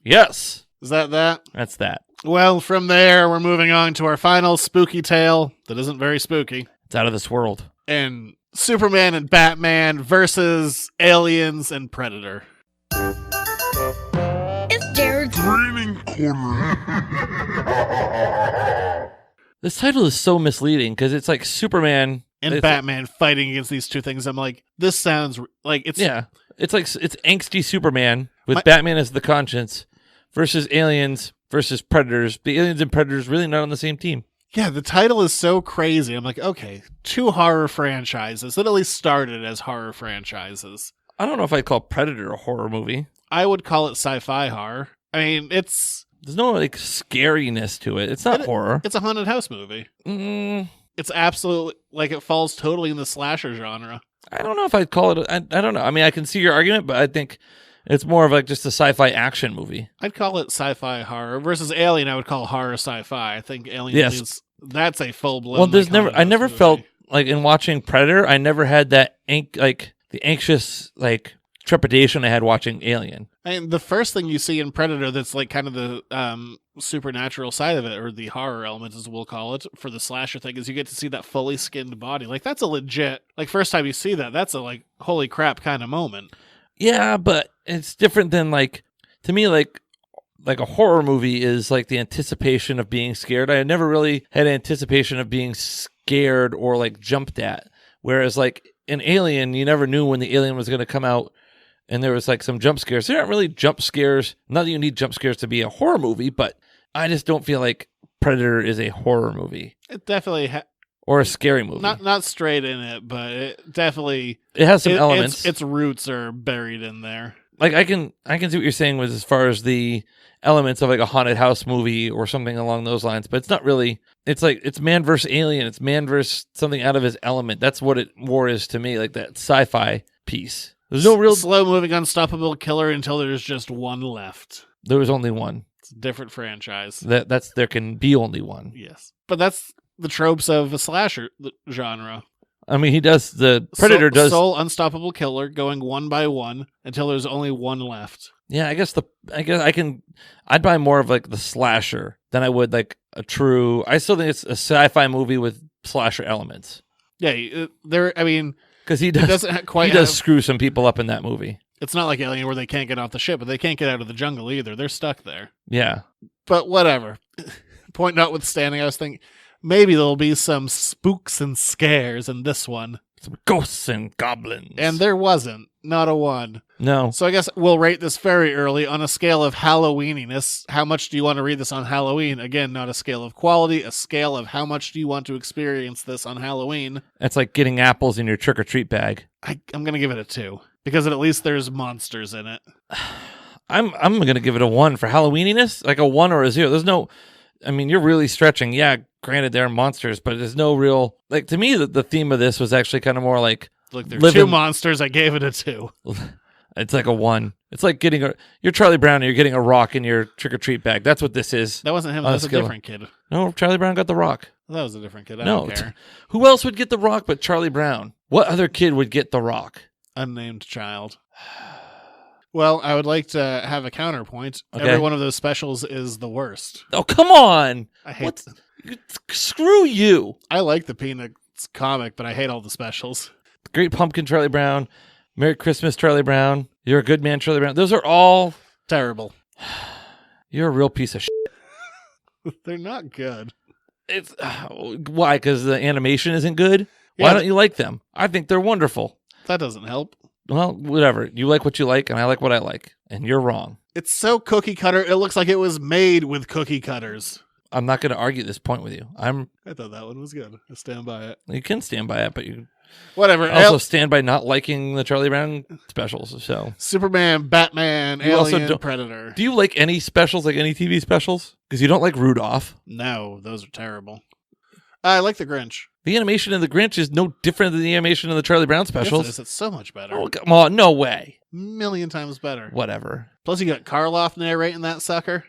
Yes. Is that? That's that. Well, from there, we're moving on to our final spooky tale that isn't very spooky. It's out of this world. And Superman and Batman versus Aliens and Predator. It's Jared's Dreaming corner. This title is so misleading because it's like Superman and Batman fighting against these two things. I'm like, this sounds like it's... Yeah. It's like it's angsty Superman with Batman as the conscience versus aliens versus predators. The aliens and predators really not on the same team. Yeah, the title is so crazy. I'm like, okay, 2 horror franchises that at least started as horror franchises. I don't know if I'd call Predator a horror movie. I would call it sci-fi horror. I mean, there's no like scariness to it. It's not horror. It's a haunted house movie. It's absolutely like it falls totally in the slasher genre. I don't know if I'd call it. I don't know. I mean, I can see your argument, but I think it's more of like just a sci-fi action movie. I'd call it sci-fi horror versus Alien. I would call horror sci-fi. I think Alien that's a full blown. Well, I never felt like in watching Predator. I never had that the anxious like trepidation I had watching Alien. And the first thing you see in Predator that's like kind of the supernatural side of it, or the horror element as we'll call it, for the slasher thing, is you get to see that fully skinned body. Like that's a legit, like first time you see that, that's a like holy crap kind of moment. Yeah, but it's different than like, to me, like a horror movie is like the anticipation of being scared. I never really had anticipation of being scared or like jumped at. Whereas like in Alien, you never knew when the alien was going to come out. And there was like some jump scares. There aren't really jump scares. Not that you need jump scares to be a horror movie, but I just don't feel like Predator is a horror movie. It definitely or a scary movie. Not straight in it, but it definitely has some elements. Its roots are buried in there. Like I can see what you're saying with as far as the elements of like a haunted house movie or something along those lines, but it's not really. It's like it's man versus alien. It's man versus something out of his element. That's what war is to me. Like that sci-fi piece. There's no real slow-moving, unstoppable killer until there's just one left. There was only one. It's a different franchise. There can be only one. Yes, but that's the tropes of a slasher genre. I mean, he does the Predator does sole unstoppable killer going one by one until there's only one left. Yeah, I guess I'd buy more of like the slasher than I would like a true. I still think it's a sci-fi movie with slasher elements. Yeah, I mean. Because he does screw some people up in that movie. It's not like Alien where they can't get off the ship, but they can't get out of the jungle either. They're stuck there. Yeah. But whatever. Point notwithstanding, I was thinking maybe there'll be some spooks and scares in this one. Some ghosts and goblins. And there wasn't. Not a one. No. So I guess we'll rate this very early on a scale of Halloweeniness. How much do you want to read this on Halloween? Again, not a scale of quality, a scale of how much do you want to experience this on Halloween. That's like getting apples in your trick-or-treat bag. I'm going to give it a 2 because at least there's monsters in it. I'm going to give it a 1 for Halloweeniness, like a 1 or a 0. There's no, I mean, you're really stretching. Yeah, granted, they're monsters, but there's no real, like, to me, the theme of this was actually kind of more like, look, there's 2 monsters. I gave it a 2. It's like a 1. It's like you're Charlie Brown and you're getting a rock in your trick-or-treat bag. That's what this is. That wasn't him. That was a different kid. No, Charlie Brown got The Rock. That was a different kid. I No, don't care. who else would get The Rock but Charlie Brown? What other kid would get The Rock? Unnamed child. Well, I would like to have a counterpoint. Okay. Every one of those specials is the worst. Oh, come on. I hate. Screw you. I like the Peanuts comic, but I hate all the specials. Great Pumpkin Charlie Brown. Merry Christmas Charlie Brown. You're a good man Charlie Brown. Those are all Terrible. You're a real piece of shit. They're not good. It's why? Because the animation isn't good? Why Yeah. don't you like them? I think they're wonderful. That doesn't help. Well, whatever. You like what you like, and I like what I like. And you're wrong. It's so cookie cutter. It looks like it was made with cookie cutters. I'm not going to argue this point with you. I thought that one was good. I stand by it. You can stand by it, but you Whatever. also stand by not liking the Charlie Brown specials. So Superman, Batman, You also Alien, don't- Predator. do you like any specials, like any TV specials? Because you don't like Rudolph. No, those are terrible. I like the Grinch. The animation in The Grinch is no different than the animation in the Charlie Brown specials. Yes, it is. It's so much better. Oh, come on. No way. Million times better. Whatever. Plus, you got Karloff narrating that sucker.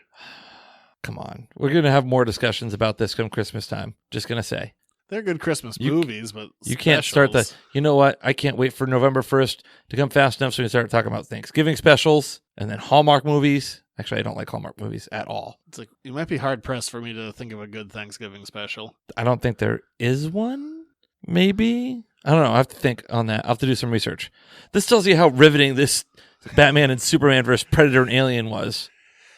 Come on. We're going to have more discussions about this come Christmas time. Just going to say. They're good Christmas You- movies, but You can't start the... specials. You know what? I can't wait for November 1st to come fast enough so we can start talking about Thanksgiving specials and then Hallmark movies. Actually, I don't like Hallmark movies at all. It's like you might be hard pressed for me to think of a good Thanksgiving special. I don't think there is one. Maybe. I don't know. I have to think on that. I'll have to do some research. This tells you how riveting this Batman and Superman versus Predator and Alien was.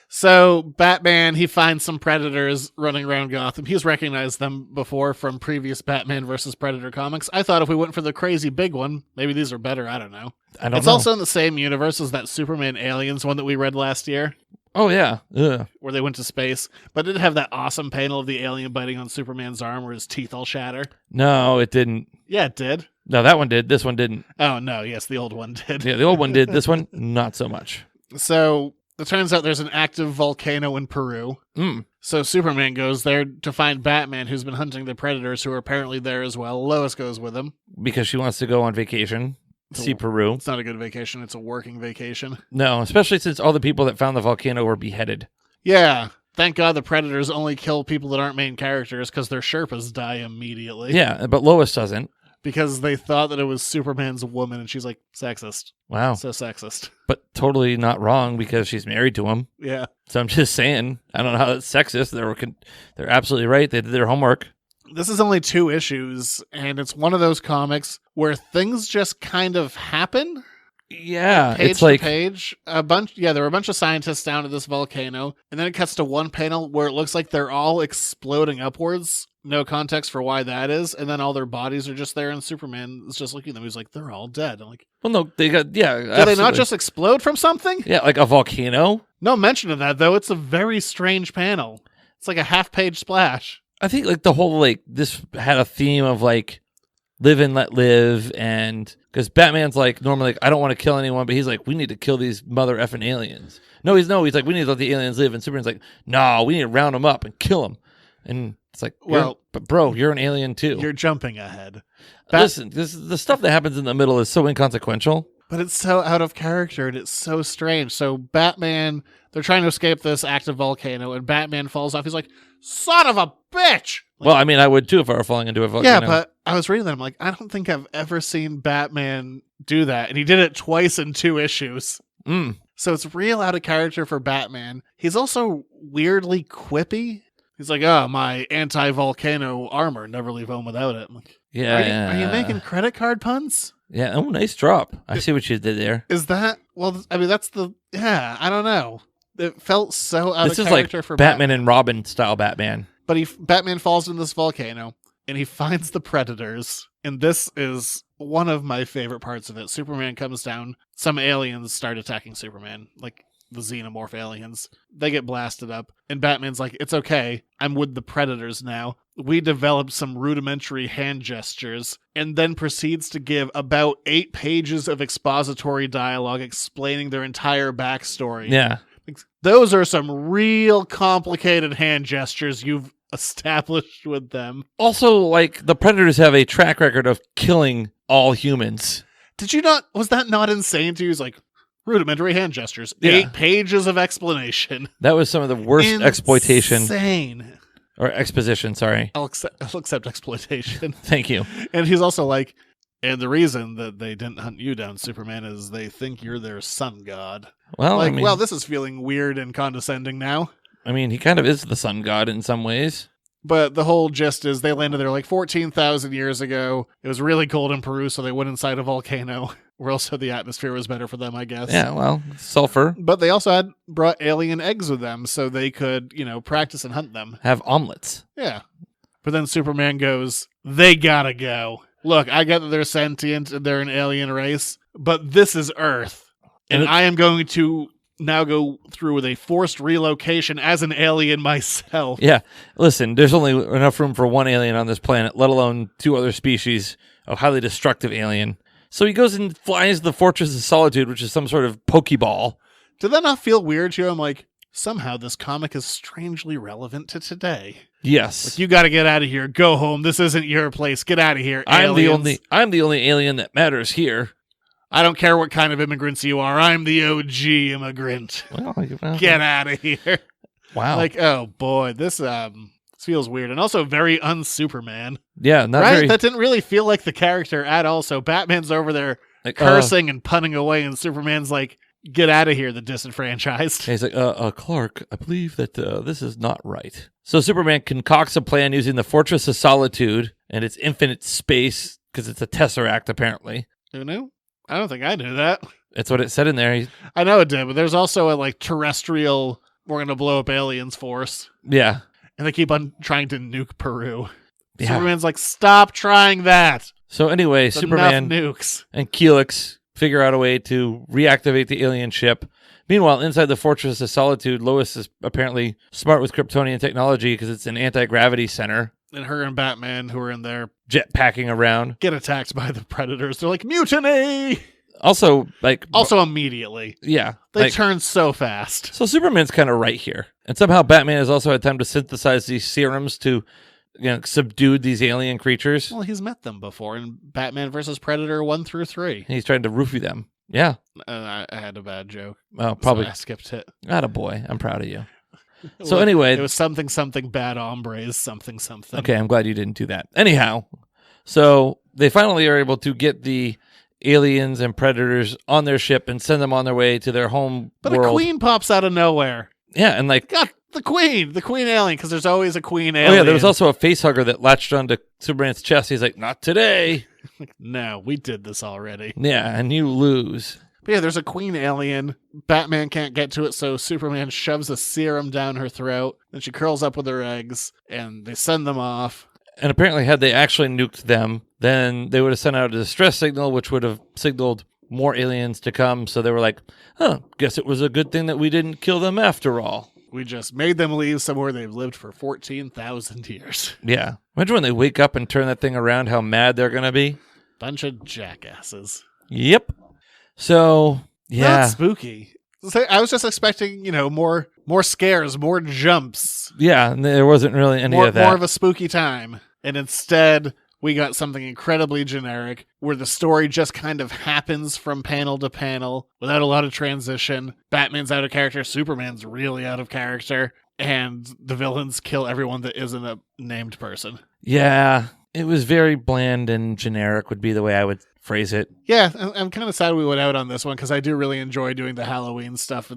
So Batman, he finds some predators running around Gotham. He's recognized them before from previous Batman versus Predator comics. I thought if we went for the crazy big one, maybe these are better. I don't know. I don't It's know. also in the same universe as that Superman Aliens one that we read last year, Oh, yeah. Ugh. where they went to space. But it did have that awesome panel of the alien biting on Superman's arm where his teeth all shatter. No, it didn't. Yeah, it did. No, that one did. This one didn't. Oh, no. Yes, the old one did. Yeah, the old one did. This one, not so much. So it turns out there's an active volcano in Peru. Mm. So Superman goes there to find Batman, who's been hunting the predators who are apparently there as well. Lois goes with him. Because she wants to go on vacation, see Peru. It's not a good vacation. It's a working vacation. No, especially since all the people that found the volcano were beheaded. Yeah. Thank God the predators only kill people that aren't main characters because their Sherpas die immediately. Yeah, but Lois doesn't. Because they thought that it was Superman's woman, and she's like, sexist. Wow. So sexist. But totally not wrong because she's married to him. Yeah. So I'm just saying, I don't know how that's sexist. They're absolutely right. They did their homework. This is only 2 issues, and it's one of those comics where things just kind of happen. Yeah, Page it's like to page. There were a bunch of scientists down at this volcano, and then it cuts to one panel where it looks like they're all exploding upwards. No context for why that is, and then all their bodies are just there, and Superman is just looking at them. He's like, "They're all dead." I'm like, well, no, they got "Did they not just explode from something?" yeah, like a volcano? No mention of that though. It's a very strange panel. It's like a half-page splash. I think like the whole like this had a theme of like live and let live, and because Batman's like normally like I don't want to kill anyone, but he's like we need to kill these mother effing aliens. He's like we need to let the aliens live, and Superman's like no, we need to round them up and kill them, and it's like but bro, you're an alien too. You're jumping ahead. Listen, the stuff that happens in the middle is so inconsequential. But it's so out of character and it's so strange. So Batman, they're trying to escape this active volcano, and Batman falls off. He's like, "Son of a bitch!" Like, Well, I mean, I would too if I were falling into a volcano. yeah, but I was reading that. I'm like, I don't think I've ever seen Batman do that, and he did it twice in 2 issues. So it's real out of character for Batman. He's also weirdly quippy. He's like, "Oh, my anti-volcano armor. Never leave home without it." I'm like, yeah. Are you making credit card puns? Yeah. Oh, nice drop. I see what you did there. Is that, well, I mean, that's I don't know. It felt so out This of is like character for Batman and Robin style Batman. But Batman falls in this volcano, and he finds the predators. And this is one of my favorite parts of it. Superman comes down. Some aliens start attacking Superman, like the xenomorph aliens. They get blasted up. And Batman's like, "It's okay. I'm with the predators now." We developed some rudimentary hand gestures, and then proceeds to give about 8 pages of expository dialogue explaining their entire backstory. Yeah. Those are some real complicated hand gestures you've established with them. Also, like, the Predators have a track record of killing all humans. Was that not insane to you? He's like, rudimentary hand gestures. Yeah. 8 pages of explanation. That was some of the worst exploitation. Insane. Or exposition, sorry. I'll accept exploitation. Thank you. And he's also like, and the reason that they didn't hunt you down, Superman, is they think you're their sun god. Well, like, I mean, well, this is feeling weird and condescending now. I mean, he kind of is the sun god in some ways. But the whole gist is they landed there like 14,000 years ago. It was really cold in Peru, so they went inside a volcano, where also the atmosphere was better for them, I guess. Yeah, well, sulfur. But they also had brought alien eggs with them, so they could, practice and hunt them. Have omelets. Yeah. But then Superman goes, they gotta go. Look, I get that they're sentient and they're an alien race, but this is Earth. And I am going to now go through with a forced relocation as an alien myself. Yeah. Listen, there's only enough room for one alien on this planet, let alone 2 other species of highly destructive alien. So he goes and flies the Fortress of Solitude, which is some sort of Pokeball. Did that not feel weird to you? I'm like, somehow this comic is strangely relevant to today. Yes. Like, you got to get out of here. Go home. This isn't your place. Get out of here. I'm the only alien that matters here. I don't care what kind of immigrants you are. I'm the OG immigrant. Well, get out of here. Wow. Like, oh boy, this feels weird and also very un-Superman. Yeah, not right? very. That didn't really feel like the character at all. So Batman's over there cursing and punning away, and Superman's like, get out of here, the disenfranchised. He's like, Clark, I believe that this is not right. So Superman concocts a plan using the Fortress of Solitude and its infinite space, because it's a tesseract, apparently. Who knew? I don't think I knew that. That's what it said in there. I know it did, but there's also a terrestrial, we're going to blow up aliens force. Yeah. And they keep on trying to nuke Peru. Yeah. Superman's like, stop trying that. So anyway, It's Superman enough nukes. and Keelix figure out a way to reactivate the alien ship. Meanwhile, inside the Fortress of Solitude, Lois is apparently smart with Kryptonian technology because it's an anti-gravity center. And her and Batman, who are in there, Jetpacking around. get attacked by the Predators. They're like, mutiny! Also, immediately. Yeah. They turn so fast. So Superman's kind of right here. And somehow Batman has also had time to synthesize these serums to subdue these alien creatures. Well, he's met them before in Batman vs. Predator 1 through 3. And he's trying to roofie them. Yeah. I had a bad joke. Oh, probably. So I skipped it. Attaboy. I'm proud of you. So Well, anyway. It was something bad hombres, something. Okay, I'm glad you didn't do that. Anyhow, so they finally are able to get the aliens and predators on their ship and send them on their way to their home But world. a queen pops out of nowhere. Yeah, and God, the queen alien, because there's always a queen alien. Oh yeah, there was also a face hugger that latched onto Superman's chest. He's like, not today. No, we did this already. Yeah, and you lose. But yeah, there's a queen alien. Batman can't get to it, so Superman shoves a serum down her throat. Then she curls up with her eggs, and they send them off. And apparently, had they actually nuked them, then they would have sent out a distress signal, which would have signaled more aliens to come. So they were like, guess it was a good thing that we didn't kill them after all. We just made them leave somewhere they've lived for 14,000 years. Yeah. Imagine when they wake up and turn that thing around, how mad they're going to be. Bunch of jackasses. Yep. So, yeah. Not spooky. So I was just expecting, more scares, more jumps. Yeah, and there wasn't really any of that. More of a spooky time. And instead, we got something incredibly generic where the story just kind of happens from panel to panel without a lot of transition. Batman's out of character. Superman's really out of character. And the villains kill everyone that isn't a named person. Yeah, it was very bland and generic would be the way I would phrase it. Yeah, I'm kind of sad we went out on this one because I do really enjoy doing the Halloween stuff.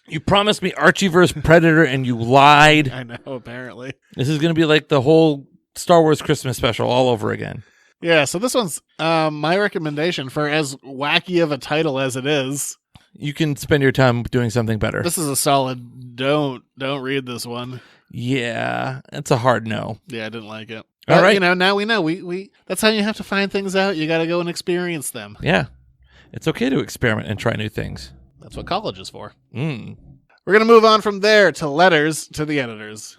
You promised me Archie vs. Predator and you lied. I know, apparently. This is going to be like the whole Star Wars Christmas special all over again. Yeah, so this one's my recommendation for as wacky of a title as it is. You can spend your time doing something better. This is a solid don't read this one. Yeah, it's a hard no. Yeah, I didn't like it. All But, right. now we know. We that's how you have to find things out. You got to go and experience them. Yeah, it's okay to experiment and try new things. That's what college is for. Mm. We're going to move on from there to letters to the editors.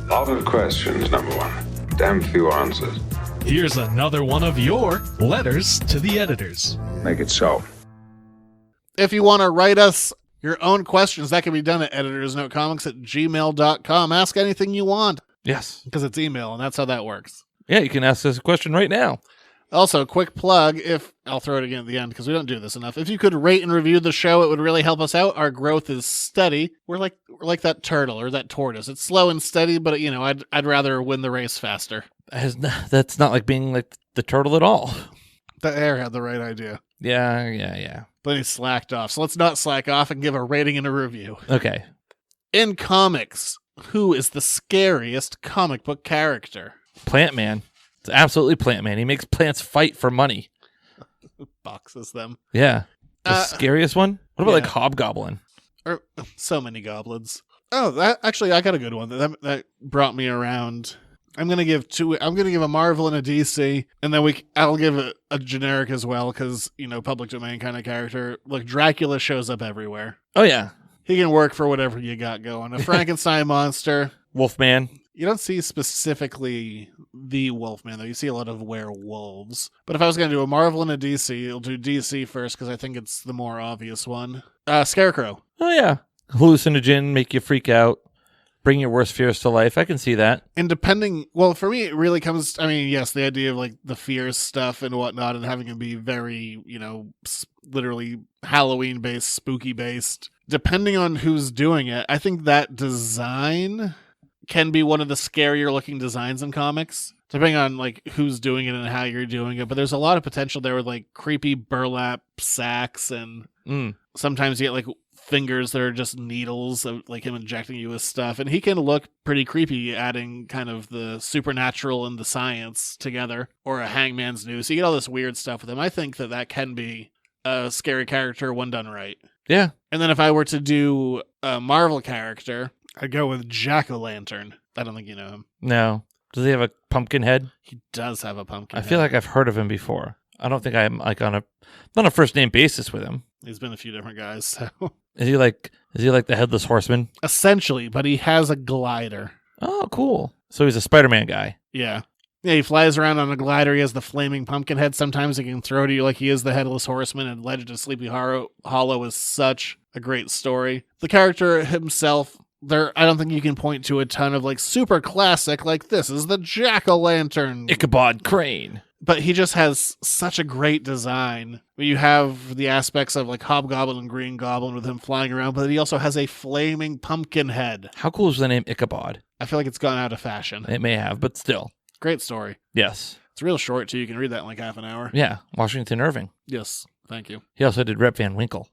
Lot of questions, number one. Damn few answers. Here's another one of your letters to the editors. Make it so. If you want to write us your own questions, that can be done at editorsnotecomics@gmail.com. Ask anything you want Yes. because it's email, and that's how that works. Yeah, you can ask us a question right now. Also, quick plug, if I'll throw it again at the end because we don't do this enough. If you could rate and review the show, it would really help us out. Our growth is steady. We're like that turtle or that tortoise. It's slow and steady, but I'd rather win the race faster. That's not like being like the turtle at all. The air had the right idea. Yeah. But he slacked off. So let's not slack off and give a rating and a review. Okay. In comics, who is the scariest comic book character? Plant Man. It's absolutely Plant Man. He makes plants fight for money. Boxes them. Yeah. The scariest one? What about yeah. like Hobgoblin? Or so many goblins. Oh, that actually, I got a good one. That brought me around. I'm gonna give a Marvel and a DC, and then I'll give a generic as well because public domain kind of character. Look, Dracula shows up everywhere. Oh yeah, he can work for whatever you got going. A Frankenstein monster, Wolfman. You don't see specifically the Wolfman though. You see a lot of werewolves. But if I was gonna do a Marvel and a DC, I'll do DC first because I think it's the more obvious one. Scarecrow. Oh yeah, hallucinogen, make you freak out. Bring your worst fears to life. I can see that. And for me, it really comes, yes, the idea of like the fears stuff and whatnot and having it be very, literally Halloween based, spooky based. Depending on who's doing it, I think that design can be one of the scarier looking designs in comics, depending on like who's doing it and how you're doing it. But there's a lot of potential there with like creepy burlap sacks and sometimes you get like fingers that are just needles of like him injecting you with stuff, and he can look pretty creepy adding kind of the supernatural and the science together, or a hangman's noose. You get all this weird stuff with him. I think that can be a scary character when done right. Yeah. And then if I were to do a Marvel character, I'd go with Jack-o'-lantern. I don't think you know him. No. Does he have a pumpkin head? He does have a pumpkin head. I feel like I've heard of him before. I don't think I'm like not on a first name basis with him. He's been a few different guys. So. Is he like the Headless Horseman? Essentially, but he has a glider. Oh, cool. So he's a Spider-Man guy. Yeah. Yeah, he flies around on a glider. He has the flaming pumpkin head. Sometimes he can throw to you like he is the Headless Horseman, and Legend of Sleepy Hollow is such a great story. The character himself, I don't think you can point to a ton of like super classic, like this is the Jack-o'-lantern. Ichabod Crane. But he just has such a great design. You have the aspects of like Hobgoblin and Green Goblin with him flying around, but he also has a flaming pumpkin head. How cool is the name Ichabod? I feel like it's gone out of fashion. It may have, but still. Great story. Yes. It's real short, too. You can read that in like half an hour. Yeah. Washington Irving. Yes. Thank you. He also did Rep Van Winkle.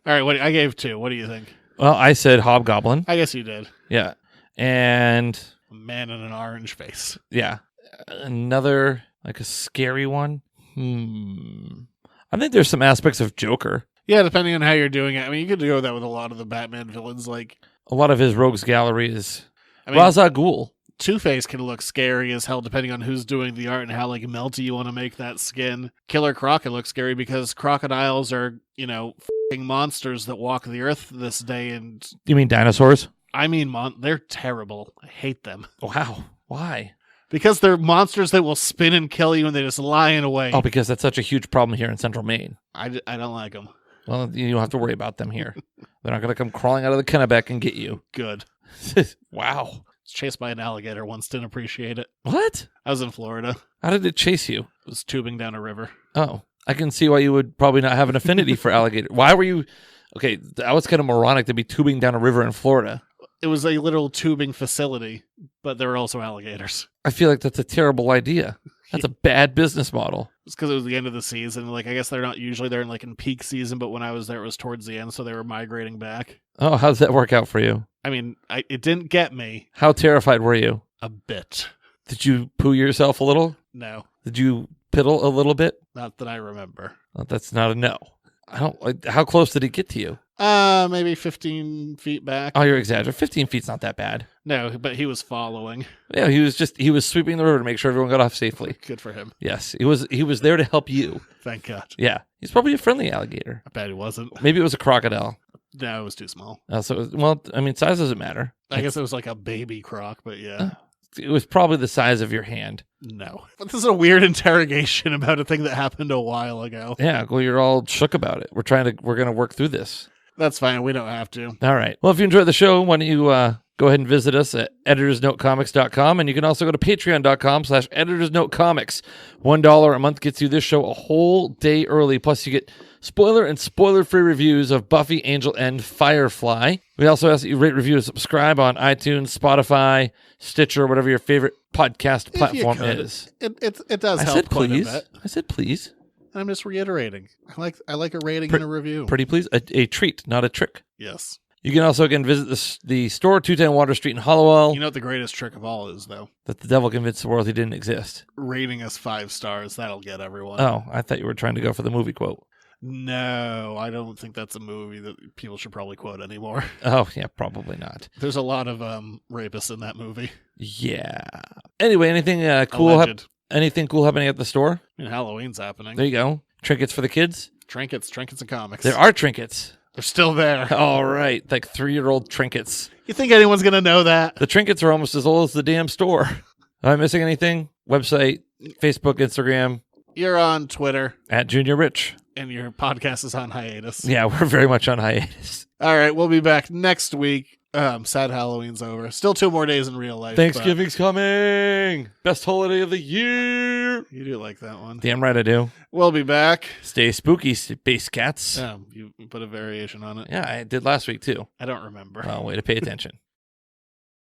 All right. I gave 2. What do you think? Well, I said Hobgoblin. I guess you did. Yeah. And a man in an orange face. Yeah. Another, like a scary one. I think there's some aspects of Joker. Yeah, depending on how you're doing it. You could go that with a lot of the Batman villains. Like a lot of his rogues gallery is Ra's al Ghul. Two-Face can look scary as hell depending on who's doing the art and how like melty you want to make that skin. Killer Croc can look scary because crocodiles are, f***ing monsters that walk the earth this day. And you mean dinosaurs? I mean, they're terrible. I hate them. Wow. Why? Because they're monsters that will spin and kill you and they just lie in a way. Oh, because that's such a huge problem here in Central Maine. I don't like them. Well, you don't have to worry about them here. They're not going to come crawling out of the Kennebec and get you. Good. Wow. Was chased by an alligator once, didn't appreciate it. What? I was in Florida. How did it chase you? It was tubing down a river. Oh, I can see why you would probably not have an affinity for alligator. Why were you... Okay, that was kind of moronic to be tubing down a river in Florida. It was a literal tubing facility, but there were also alligators. I feel like that's a terrible idea. That's a bad business model. It's because it was the end of the season. Like, I guess they're not usually there in peak season, but when I was there, it was towards the end, so they were migrating back. Oh, how does that work out for you? It didn't get me. How terrified were you? A bit. Did you poo yourself a little? No. Did you piddle a little bit? Not that I remember. Well, that's not a no. How close did he get to you? Maybe 15 feet back. Oh, you're exaggerating. 15 feet's not that bad. No, but he was following. Yeah, he was sweeping the river to make sure everyone got off safely. Good for him. Yes, he was there to help you. Thank God. Yeah, he's probably a friendly alligator. I bet he wasn't. Maybe it was a crocodile. No, it was too small. Size doesn't matter. I guess it was like a baby croc, but yeah. It was probably the size of your hand. No. But this is a weird interrogation about a thing that happened a while ago. Yeah, well, you're all shook about it. We're going to work through this. That's fine. We don't have to. All right. Well, if you enjoyed the show, why don't you go ahead and visit us at editorsnotecomics.com, and you can also go to patreon.com/editorsnotecomics. $1 a month gets you this show a whole day early. Plus, you get spoiler and spoiler-free reviews of Buffy, Angel, and Firefly. We also ask that you rate, review, and subscribe on iTunes, Spotify, Stitcher, whatever your favorite podcast platform is. It does I help said quite please. a bit. I said please. I'm just reiterating. I like a rating and a review. Pretty please. A treat, not a trick. Yes. You can also, again, visit the store, 210 Water Street in Hollowell. You know what the greatest trick of all is, though? That the devil convinced the world he didn't exist. Rating us 5 stars. That'll get everyone. Oh, I thought you were trying to go for the movie quote. No, I don't think that's a movie that people should probably quote anymore. Oh, yeah, probably not. There's a lot of rapists in that movie. Yeah. Anyway, anything cool? Anything cool happening at the store? I mean, Halloween's happening. There you go. Trinkets for the kids? Trinkets and comics. There are trinkets. They're still there. All right, like 3-year-old trinkets. You think anyone's going to know that? The trinkets are almost as old as the damn store. Am I missing anything? Website, Facebook, Instagram. You're on Twitter. At Junior Rich. And your podcast is on hiatus. Yeah, we're very much on hiatus. All right, we'll be back next week. Sad Halloween's over. Still 2 more days in real life. Thanksgiving's coming. Best holiday of the year. You do like that one. Damn right I do. We'll be back. Stay spooky, space cats. Yeah, you put a variation on it. Yeah, I did last week too. I don't remember. Oh, way to pay attention.